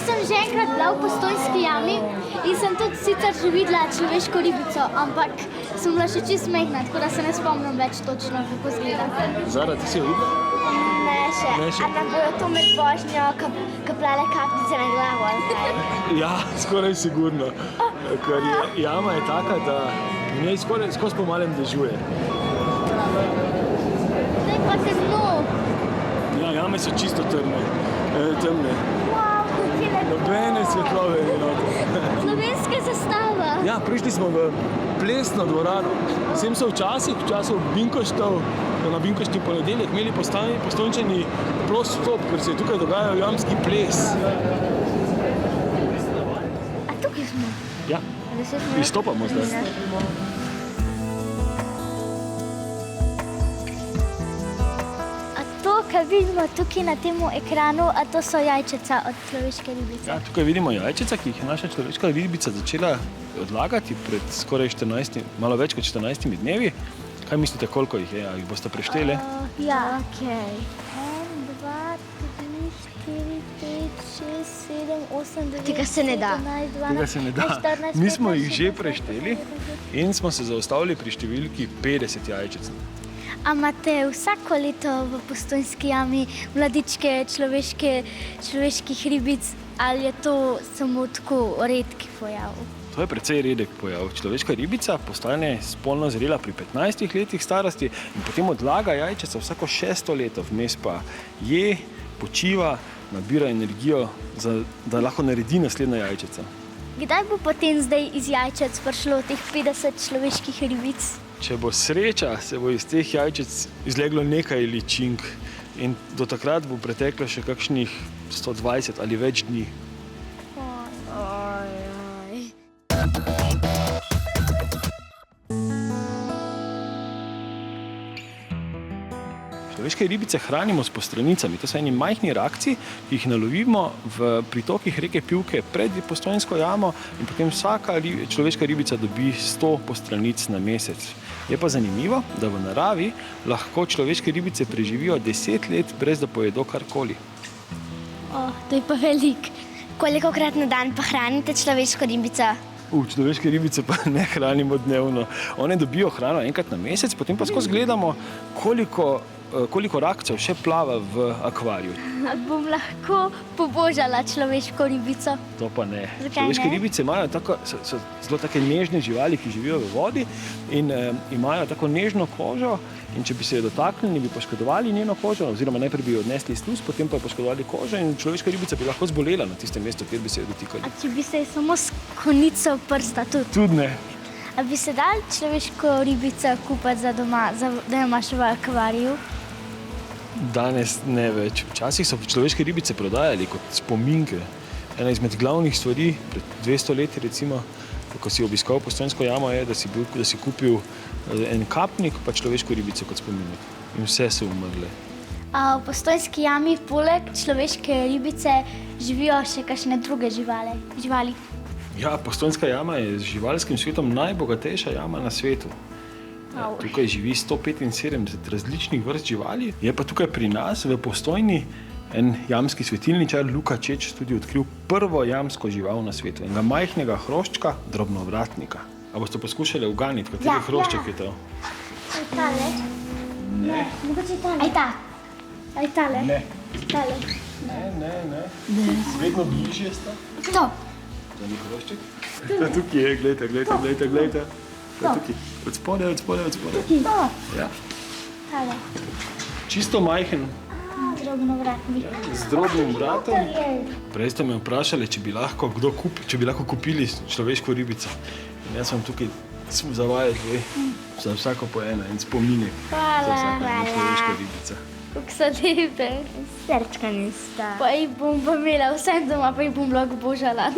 sem že enkrat bila v Postojnski jami in sem tudi sicer že videla človeško ribico, ampak sem bila še čisto majhna, tako da se ne spomnim več točno, kako izgleda. Zara, ti si jo videla? Ne še. A nam bojo to med vožnjo kapljale kapljice na glavo, ali kaj? Ja, skoraj sigurno. Ker jama je taka, da v njej skozi po malem dežuje. Zdaj pa temno. Ja, jame so čisto temne. Wow, kako je lepo. Nobene svetlove ni noter. Slovenska zastava. Ja, prišli smo v plesno dvorano. Sem so včasih, v času Binkoštov, na Binkoštni ponedeljek, imeli Postojnčani prost vstop, ker se je tukaj dogajal jamski ples. A tukaj smo? Ja, izstopamo zdaj. A to, kar vidimo tukaj na tem ekranu, a to so jajčeca od človeške ribice? Ja, tukaj vidimo jajčeca, ki jih je naša človeška ribica začela odlagati pred skoraj 14, malo več kot 14 dnevi. Kaj mislite, koliko jih je? A jih boste prešteli? Ja. Okej. 1, 2, 3, 4, 5, 6, 7, 8, 9, Tega se ne da. 11, 12, Tega se ne da. 14, Mi smo 15, jih že 16, prešteli 17, in smo se zaustavili pri številki 50 jajčec. A imate vsako leto v Postojnski jami mladičke človeških ribic ali je to samo tako redki pojav? To je precej redek pojav. Človeška ribica postane spolno zrela pri 15 letih starosti in potem odlaga jajčeca vsako 6. leto. Vmes pa je, počiva, nabira energijo, da lahko naredi naslednja jajčeca. Kdaj bo potem zdaj iz jajčec prišlo teh 50 človeških ribic? Če bo sreča, se bo iz teh jajčec izleglo nekaj ličink in do takrat bo preteklo še kakšnih 120 ali več dni. Človeške ribice hranimo s postranicami. To so eni majhni rakci, ki jih nalovimo v pritokih reke Pivke pred Postojnsko jamo in potem vsaka človeška ribica dobi 100 postranic na mesec. Je pa zanimivo, da v naravi lahko človeške ribice preživijo 10 let, brez da pojedo karkoli. To je pa veliko. Kolikokrat na dan pa hranite človeško ribico? Človeške ribice pa ne hranimo dnevno. One dobijo hrano enkrat na mesec, potem pa skozi gledamo, koliko rakcev še plava v akvariju. Bom lahko pobožala človeško ribico? To pa ne. Zakaj Človeške ne? ribice so zelo take nežne živali, ki živijo v vodi in imajo tako nežno kožo in če bi se jo dotaknili, bi poškodovali njeno kožo oziroma najprej bi jo odnesli iz sluz, potem pa poškodovali kožo in človeška ribica bi lahko zbolela na tistem mestu, kjer bi se jo dotikali. A če bi se samo s konico prsta tudi? Tudi ne. A bi se dal človeško ribico kupiti za doma, da jo imaš v akvariju? Danes ne več. Včasih so človeške ribice prodajali kot spominke. Ena izmed glavnih stvari pred 200 leti, recimo, ko si obiskal Postojnsko jamo, je, da si kupil en kapnik pa človeško ribico kot spominek. In vse so umrle. A v Postojnski jami poleg človeške ribice živijo še kakšne druge živali? Ja, Postojnska jama je z živalskim svetom najbogatejša jama na svetu. Ja, tukaj živi 175 različnih vrst živali. Je pa tukaj pri nas v Postojni en jamski svetilničar Luka Čeč tudi odkril prvo jamsko žival na svetu. Enega majhnega hroščka, drobnovratnika. A boste poskušali uganiti, kateri hrošček je to? Aj tale? Ne. Mogoče tale? Aj ta? Aj tale? Ne. Tale? Ne. Vedno bližje sta. To? To ni hrošček? Tukaj je, glejte. Tukaj. Od spodaj. Tukaj? To? Ja. Tale? Čisto majhen. Drobnovratnik. Z drobnim vratom. Prej ste me vprašali, če bi lahko kupili človeško ribico. In jaz vam tukaj za vaju za vsako po ena in spominek za vsako človeško ribico. Kako so lepe. Srčka nista. Pa jih bom pa imela vsem doma, pa jih bom lahko božala.